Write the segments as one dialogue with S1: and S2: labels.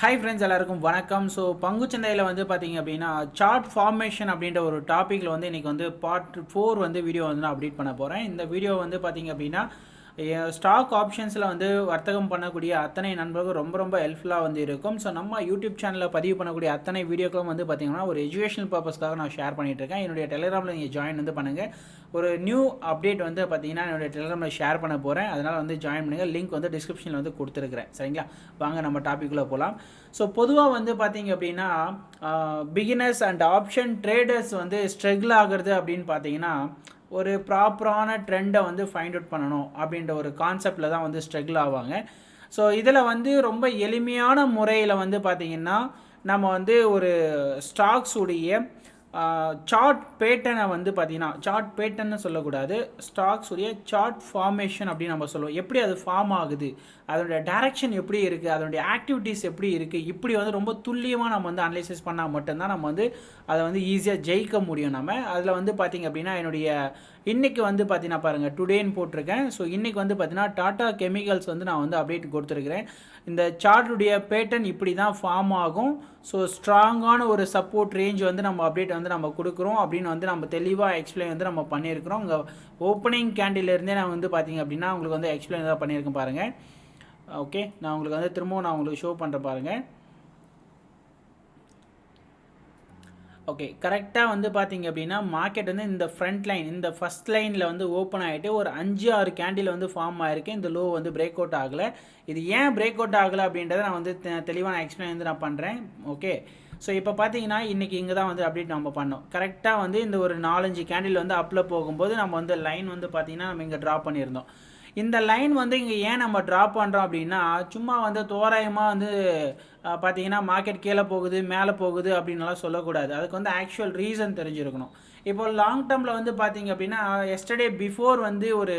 S1: Hi friends, எல்லாருக்கும் வணக்கம். So பங்குச்சந்தையில் வந்து பார்த்தீங்க அப்படின்னா சார்ட் ஃபார்மேஷன் அப்படின்ற ஒரு டாப்பிக்கில் வந்து இன்றைக்கி வந்து பார்ட் 4 வந்து வீடியோ வந்து நான் அப்டேட் பண்ண போகிறேன். இந்த வீடியோ வந்து பார்த்தீங்க அப்படின்னா ஸ்டாக் ஆப்ஷன்ஸில் வந்து வர்த்தகம் பண்ணக்கூடிய அத்தனை நண்பர்கள் ரொம்ப ரொம்ப ஹெல்ப்ஃபுல்லாக வந்து இருக்கும். ஸோ நம்ம யூடியூப் சேனலில் பதிவு பண்ணக்கூடிய அத்தனை வீடியோக்களும் வந்து பார்த்திங்கன்னா ஒரு எஜுகேஷனல் பர்பஸ்க்காக நான் ஷேர் பண்ணிகிட்ருக்கேன். என்னுடைய டெலிகிராமில் நீங்கள் ஜாயின் வந்து பண்ணுங்கள். ஒரு நியூ அப்டேட் வந்து பார்த்திங்கன்னா என்னுடைய டெலிகிராமில் ஷேர் பண்ண போகிறேன். அதனால் வந்து ஜாயின் பண்ணுங்கள். லிங்க் வந்து டிஸ்கிரிப்ஷனில் வந்து கொடுத்துருக்குறேன். சரிங்களா, வாங்க நம்ம டாப்பிக்குள்ளே போகலாம். ஸோ பொதுவாக வந்து பார்த்திங்க அப்படின்னா பிகினர்ஸ் அண்ட் ஆப்ஷன் ட்ரேடர்ஸ் வந்து ஸ்ட்ரகிள் ஆகிறது அப்படின்னு பார்த்தீங்கன்னா ஒரு ப்ராப்பரான ட்ரெண்டை வந்து ஃபைண்ட் அவுட் பண்ணணும் அப்படின்ற ஒரு கான்செப்டில் தான் வந்து ஸ்ட்ரகிள் ஆவாங்க. ஸோ இதில் வந்து ரொம்ப எளிமையான முறையில் வந்து பார்த்திங்கன்னா நம்ம வந்து ஒரு ஸ்டாக்ஸ் உடைய சார்ட் பேட்டர்னை வந்து பார்த்திங்கன்னா சார்ட் பேட்டர்ன்னு சொல்லக்கூடாது, ஸ்டாக்ஸ் உடைய சார்ட் ஃபார்மேஷன் அப்படின்னு நம்ம சொல்லுவோம். எப்படி அது ஃபார்ம் ஆகுது, அதோடைய டைரக்ஷன் எப்படி இருக்குது, அதனுடைய ஆக்டிவிட்டீஸ் எப்படி இருக்குது, இப்படி வந்து ரொம்ப துல்லியமாக நம்ம வந்து அனலைசிஸ் பண்ணால் மட்டும்தான் நம்ம வந்து அதை வந்து ஈஸியாக ஜெயிக்க முடியும். நம்ம அதில் வந்து பார்த்திங்க அப்படின்னா என்னுடைய இன்றைக்கி வந்து பார்த்தீங்கன்னா பாருங்கள், டுடேன்னு போட்டிருக்கேன். ஸோ இன்றைக்கி வந்து பார்த்தீங்கன்னா டாடா கெமிக்கல்ஸ் வந்து நான் வந்து அப்டேட் கொடுத்துருக்குறேன். இந்த சார்ட்டுடைய பேட்டர்ன் இப்படி தான் ஃபார்ம் ஆகும். ஸோ ஸ்ட்ராங்கான ஒரு சப்போர்ட் ரேஞ்ச் வந்து நம்ம அப்டேட் வந்து நம்ம கொடுக்குறோம் அப்படின்னு வந்து நம்ம தெளிவாக எக்ஸ்பிளைன் வந்து நம்ம பண்ணியிருக்கிறோம். இங்கே ஓப்பனிங் கேண்டில்லேருந்தே நான் வந்து பார்த்திங்க அப்படின்னா உங்களுக்கு வந்து எக்ஸ்பிளைன் தான் பண்ணியிருக்கேன் பாருங்கள். ஓகே, நான் உங்களுக்கு வந்து திரும்பவும் நான் உங்களுக்கு ஷோ பண்ணுறேன் பாருங்கள். ஓகே, கரெக்டாக வந்து பார்த்திங்க அப்படின்னா மார்க்கெட் வந்து இந்த ஃப்ரண்ட் லைன், இந்த ஃபஸ்ட் லைனில் வந்து ஓப்பன் ஆகிட்டு ஒரு 5-6 கேண்டில் வந்து ஃபார்ம் ஆகிருக்கு. இந்த லோ வந்து பிரேக் அவுட் ஆகலை. இது ஏன் பிரேக் அவுட் ஆகலை அப்படின்றத நான் வந்து தெளிவாக நான் எக்ஸ்பிளைன் வந்து நான் பண்ணுறேன். ஓகே, ஸோ இப்போ பார்த்தீங்கன்னா இன்றைக்கி இங்கே தான் வந்து அப்டேட் நம்ம பண்ணோம். கரெக்டாக வந்து இந்த ஒரு 4-5 கேண்டில் வந்து அப்பில் போகும்போது நம்ம வந்து லைன் வந்து பார்த்திங்கன்னா நம்ம இங்கே ட்ரா பண்ணியிருந்தோம். இந்த லைன் வந்து இங்கே ஏன் நம்ம ட்ரா பண்ணுறோம் அப்படின்னா சும்மா வந்து தோராயமாக வந்து பார்த்தீங்கன்னா மார்க்கெட் கீழே போகுது மேலே போகுது அப்படின்லாம் சொல்லக்கூடாது. அதுக்கு வந்து ஆக்சுவல் ரீசன் தெரிஞ்சிருக்கணும். இப்போ லாங் டேர்மில் வந்து பார்த்தீங்க அப்படின்னா எஸ்டர்டே பிஃபோர் வந்து ஒரு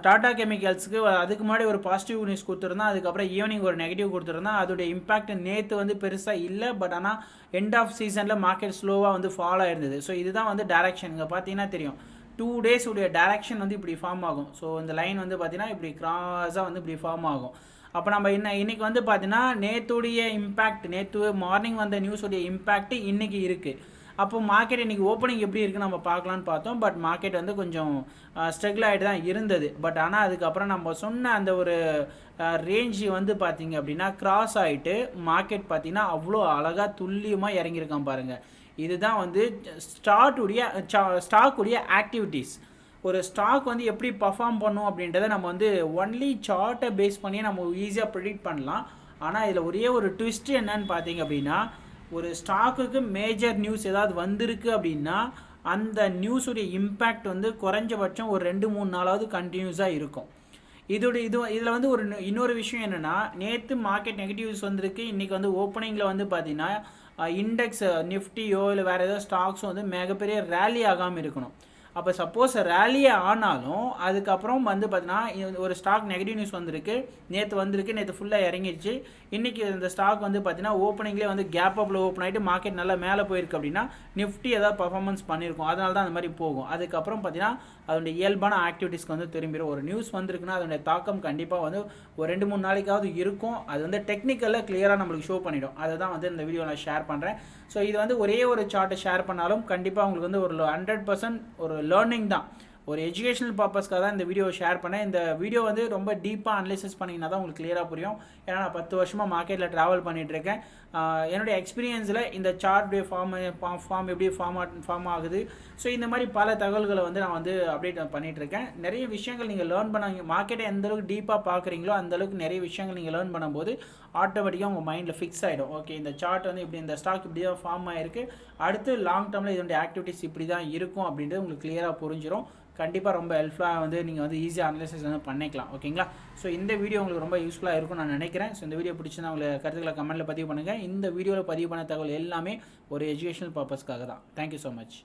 S1: டாடா கெமிக்கல்ஸுக்கு அதுக்கு முன்னாடி ஒரு பாசிட்டிவ் நியூஸ் கொடுத்துருந்தோம். அதுக்கப்புறம் ஈவினிங் ஒரு நெகட்டிவ் கொடுத்துருந்தோம். அதோடைய இம்பாக்ட் நேற்று வந்து பெருசாக இல்லை. பட் ஆனால் எண்ட் ஆஃப் சீசனில் மார்க்கெட் ஸ்லோவாக வந்து ஃபாலோ ஆயிருந்தது. ஸோ இதுதான் வந்து டைரக்ஷன். இங்கே பார்த்தீங்கன்னா தெரியும் 2 days உடைய டைரக்ஷன் வந்து இப்படி ஃபார்ம் ஆகும். ஸோ இந்த லைன் வந்து பார்த்தீங்கன்னா இப்படி கிராஸாக வந்து இப்படி ஃபார்ம் ஆகும். அப்போ நம்ம இன்றைக்கி வந்து பார்த்தீங்கன்னா நேற்றுடைய இம்பேக்ட், நேற்று மார்னிங் வந்த நியூஸுடைய இம்பேக்ட் இன்றைக்கி இருக்குது. அப்போ மார்க்கெட் இன்றைக்கி ஓப்பனிங் எப்படி இருக்குன்னு நம்ம பார்க்கலான்னு பார்த்தோம். பட் மார்க்கெட் வந்து கொஞ்சம் ஸ்ட்ரகிள் ஆகிட்டு தான் இருந்தது. பட் ஆனால் அதுக்கப்புறம் நம்ம சொன்ன அந்த ஒரு ரேஞ்சு வந்து பார்த்திங்க அப்படின்னா கிராஸ் ஆகிட்டு மார்க்கெட் பார்த்திங்கன்னா அவ்வளோ அழகாக துல்லியமாக இறங்கியிருக்கான் பாருங்கள். இதுதான் வந்து ஸ்டாக்குடைய ஆக்டிவிட்டீஸ். ஒரு ஸ்டாக் வந்து எப்படி பர்ஃபார்ம் பண்ணும் அப்படின்றத நம்ம வந்து ஒன்லி சார்ட்டை பேஸ் பண்ணி நம்ம ஈஸியாக ப்ரிடிக்ட் பண்ணலாம். ஆனால் இதில் ஒரே ஒரு ட்விஸ்ட் என்னன்னு பார்த்தீங்க அப்படின்னா ஒரு ஸ்டாக்குக்கு மேஜர் நியூஸ் ஏதாவது வந்திருக்கு அப்படின்னா அந்த நியூஸுடைய இம்பேக்ட் வந்து குறைஞ்சபட்சம் ஒரு 2-3 நாளாவது கண்டினியூஸாக இருக்கும். இதில் வந்து இன்னொரு விஷயம் என்னென்னா நேற்று மார்க்கெட் நெகட்டிவ்ஸ் வந்திருக்கு. இன்றைக்கி வந்து ஓப்பனிங்கில் வந்து பார்த்தீங்கன்னா இண்டெக்ஸ் நிஃப்டியோ இல்லை வேறு ஏதோ ஸ்டாக்ஸும் வந்து மிகப்பெரிய ரேலி ஆகாமல் இருக்கணும். அப்போ சப்போஸ் ரேலியே ஆனாலும் அதுக்கப்புறம் வந்து பார்த்தீங்கன்னா ஒரு ஸ்டாக் நெகட்டிவ் நியூஸ் வந்திருக்கு, நேற்று ஃபுல்லாக இறங்கிடுச்சு. இன்றைக்கி இந்த ஸ்டாக் வந்து பார்த்தீங்கன்னா ஓப்பனிங்லேயே வந்து கேப் அப்பில் ஓப்பன் ஆகிட்டு மார்க்கெட் நல்லா மேலே போயிருக்கு அப்படின்னா நிஃப்டி ஏதாவது பர்ஃபார்மன்ஸ் பண்ணியிருக்கும். அதனால தான் அந்த மாதிரி போகும். அதுக்கப்புறம் பார்த்தீங்கன்னா அதோடைய இயல்பான ஆக்டிவிட்டீஸ்க்கு வந்து திரும்பிடும். ஒரு நியூஸ் வந்திருக்குன்னா அதோடைய தாக்கம் கண்டிப்பாக வந்து ஒரு 2-3 நாளைக்காவது இருக்கும். அது வந்து டெக்னிக்கலில் கிளியராக நம்மளுக்கு ஷோ பண்ணிடும். அதை தான் வந்து இந்த வீடியோ நான் ஷேர் பண்ணுறேன். ஸோ இது வந்து ஒரே ஒரு சார்ட்டை ஷேர் பண்ணாலும் கண்டிப்பாக உங்களுக்கு வந்து ஒரு 100% ஒரு லேர்னிங் தான், ஒரு எஜுகேஷனல் பர்பஸ்க்காக தான் இந்த வீடியோ ஷேர் பண்ணேன். இந்த வீடியோ வந்து ரொம்ப டீப்பாக அனலைசிஸ் பண்ணிங்கன்னா தான் உங்களுக்கு கிளியராக புரியும். ஏன்னா நான் 10 வருஷமாக மார்க்கெட்டில் ட்ராவல் பண்ணிகிட்ருக்கேன். என்னுடைய எக்ஸ்பீரியன்ஸில் இந்த சார்ட்டுடைய ஃபார்ம் எப்படி ஃபார்ம் ஆகுது. ஸோ இந்த மாதிரி பல தகவல்களை வந்து நான் வந்து அப்டேட் பண்ணிகிட்ருக்கேன். நிறைய விஷயங்கள் நீங்கள் லேர்ன் பண்ணாங்க. மார்க்கெட்டை எந்தளவுக்கு டீப்பாக பார்க்குறீங்களோ அந்தளவுக்கு நிறைய விஷயங்கள் நீங்கள் லேர்ன் பண்ணும்போது ஆட்டோமேட்டிக்காக உங்கள் மைண்டில் ஃபிக்ஸ் ஆகிடும். ஓகே, இந்த சார்ட் வந்து இப்படி, இந்த ஸ்டாக் இப்படி தான் ஃபார்ம் ஆகிருக்கு, அடுத்து லாங் டேர்மில் இதனுடைய ஆக்டிவிட்டீஸ் இப்படி தான் இருக்கும் அப்படின்றது உங்களுக்கு கிளியராக புரிஞ்சிடும். கண்டிப்பாக ரொம்ப ஹெல்ப்ஃபுல்லாக வந்து நீங்கள் வந்து ஈஸியாக அனலைசிஸ் வந்து பண்ணிக்கலாம். ஓகேங்களா, ஸோ இந்த வீடியோ உங்களுக்கு ரொம்ப யூஸ்ஃபுல்லாக இருக்கும்னு நான் நினைக்கிறேன். ஸோ இந்த வீடியோ பிடிச்சிருந்தா உங்களுக்கு கருத்துக்களை கமெண்ட்டில் பதிவு பண்ணுங்கள். இந்த வீடியோவில் பதிவு பண்ண தகவல் எல்லாமே ஒரு எஜுகேஷனல் பர்பஸ்க்காக தான். Thank you so much.